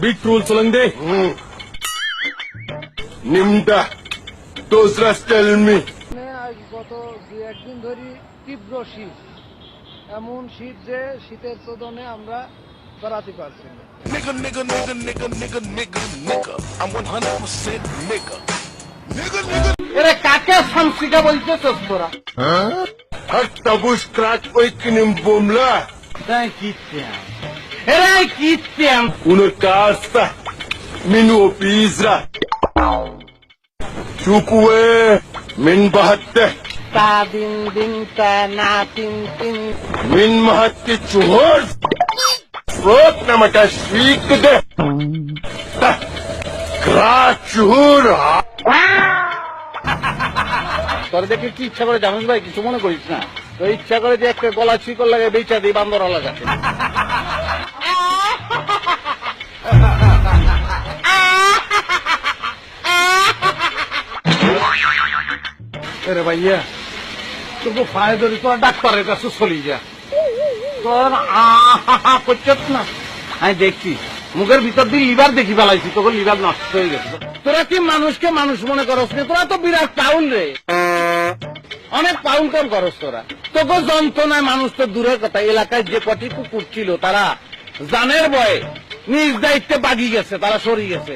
Big rule Solande. Nimda. Those rest tell me. আজ গত 2-1 দিন ধরে তীব্র শীত, এমন শীত যে শীতের চোদনে আমরা বেড়াতে পারছি না। Nigga, nigga, nigga, nigga, nigga, nigga, nigga. I'm 100% nigga. Nigga, nigga. এরে কাকে সংসিকা বলতেছস তোরা? Hatta buş krak oikinim bomla. তাই কিচ্ছেন এরে kitchen Uno casta. Minu opizra. Chukwe. Min bahatte. তা দিন দিন তা না তিন তিন Min mahatte chuhor. Rot namata shik de. Krak chuhur. তোর দেখে কি ইচ্ছা করে জানিস ভাই, কিছু মনে করিস না। তো ইচ্ছা করে যে একটা গলা শিকল লাগে বেচা দিই বান্দর লাগাতে। আরে ভাইয়া তোকে ফায় ধরি তোর ডাক্তারের কাছে চলি যা, তোর করছত না। আমি দেখছি মুখের ভিতর দিয়ে লিভার দেখি ফেলাইছি, তোকে লিভার নষ্ট হয়ে গেছে। তোরা কি মানুষকে মানুষ মনে করস না? তোরা তো বিরাট টাউন রে, অনেক পাউন কম করস তোরা। তোকে যন্ত্রণায় মানুষ তো দূরের কথা, এলাকায় যে কটি কুকুর ছিল তারা জানের ভয়ে নিজ দায়িত্বে বাগি গেছে, তারা সরি গেছে।